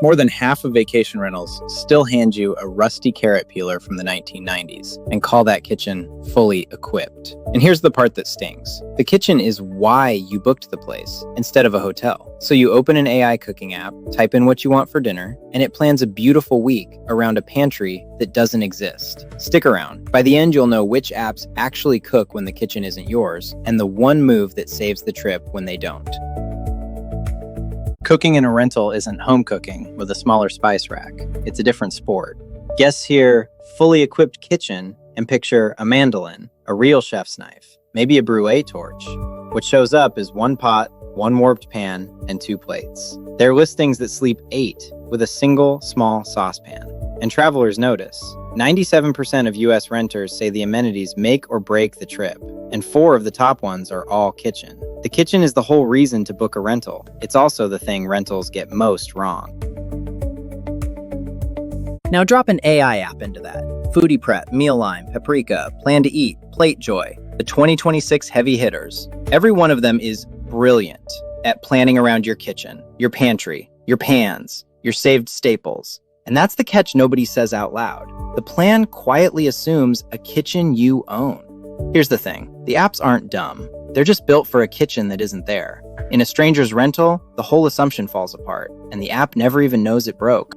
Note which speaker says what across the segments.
Speaker 1: More than half of vacation rentals still hand you a rusty carrot peeler from the 1990s and call that kitchen fully equipped. And here's the part that stings. The kitchen is why you booked the place instead of a hotel. So you open an AI cooking app, type in what you want for dinner, and it plans a beautiful week around a pantry that doesn't exist. Stick around. By the end, you'll know which apps actually cook when the kitchen isn't yours, and the one move that saves the trip when they don't. Cooking in a rental isn't home cooking with a smaller spice rack. It's a different sport. Guests hear fully equipped kitchen and picture a mandolin, a real chef's knife, maybe a brulee torch. What shows up is one pot, one warped pan, and 2 plates. There are listings that sleep 8 with a single small saucepan. And travelers notice. 97% of US renters say the amenities make or break the trip, and 4 of the top ones are all kitchen. The kitchen is the whole reason to book a rental. It's also the thing rentals get most wrong. Now drop an AI app into that. Foodie Prep, Mealime, Paprika, Plan to Eat, Plate Joy, the 2026 heavy hitters. Every one of them is brilliant at planning around your kitchen, your pantry, your pans, your saved staples. And that's the catch nobody says out loud. The plan quietly assumes a kitchen you own. Here's the thing, the apps aren't dumb. They're just built for a kitchen that isn't there. In a stranger's rental, the whole assumption falls apart, and the app never even knows it broke.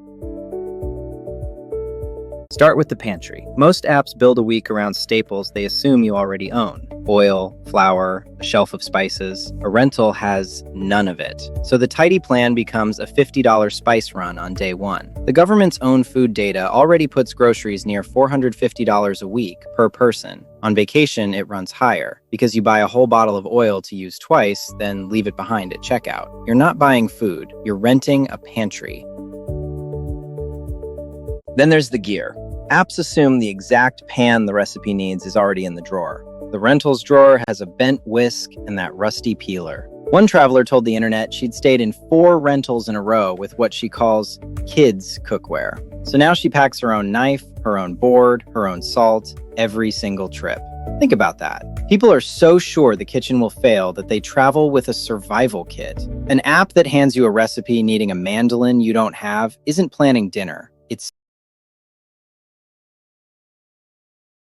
Speaker 1: Start with the pantry. Most apps build a week around staples they assume you already own. Oil, flour, a shelf of spices. A rental has none of it. So the tidy plan becomes a $50 spice run on day 1. The government's own food data already puts groceries near $450 a week per person. On vacation, it runs higher, because you buy a whole bottle of oil to use twice, then leave it behind at checkout. You're not buying food, you're renting a pantry. Then there's the gear. Apps assume the exact pan the recipe needs is already in the drawer. The rentals drawer has a bent whisk and that rusty peeler. One traveler told the internet she'd stayed in 4 rentals in a row with what she calls kids' cookware. So now she packs her own knife, her own board, her own salt, every single trip. Think about that. People are so sure the kitchen will fail that they travel with a survival kit. An app that hands you a recipe needing a mandolin you don't have isn't planning dinner.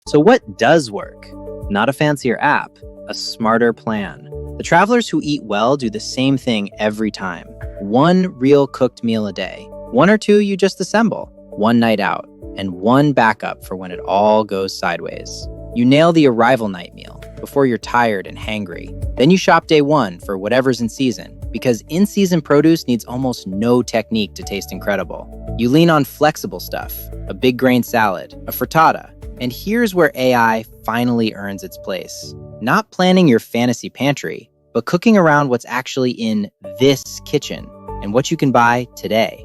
Speaker 1: So what does work? Not a fancier app, a smarter plan. The travelers who eat well do the same thing every time. 1 real cooked meal a day. 1 or 2 you just assemble. 1 night out. And 1 backup for when it all goes sideways. You nail the arrival night meal before you're tired and hangry. Then you shop day 1 for whatever's in season, because in-season produce needs almost no technique to taste incredible. You lean on flexible stuff, a big grain salad, a frittata. And here's where AI finally earns its place. Not planning your fantasy pantry, but cooking around what's actually in this kitchen and what you can buy today.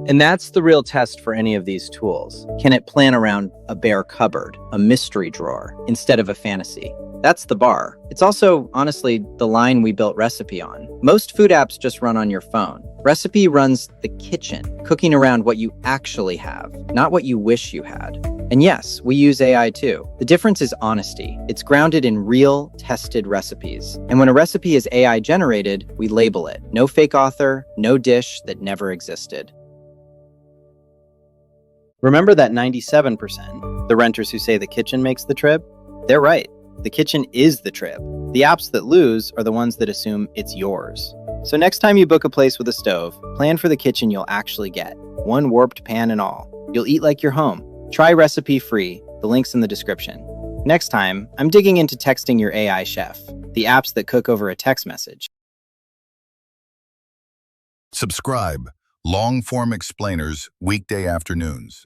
Speaker 1: And that's the real test for any of these tools. Can it plan around a bare cupboard, a mystery drawer, instead of a fantasy? That's the bar. It's also, honestly, the line we built Recipy on. Most food apps just run on your phone. Recipy runs the kitchen, cooking around what you actually have, not what you wish you had. And yes, we use AI too. The difference is honesty. It's grounded in real, tested recipes. And when a recipe is AI generated, we label it. No fake author, no dish that never existed. Remember that 97%, the renters who say the kitchen makes the trip? They're right. The kitchen is the trip. The apps that lose are the ones that assume it's yours. So next time you book a place with a stove, plan for the kitchen you'll actually get. 1 warped pan and all. You'll eat like you're home. Try Recipy free. The link's in the description. Next time, I'm digging into texting your AI chef, the apps that cook over a text message.
Speaker 2: Subscribe. Long-form explainers, weekday afternoons.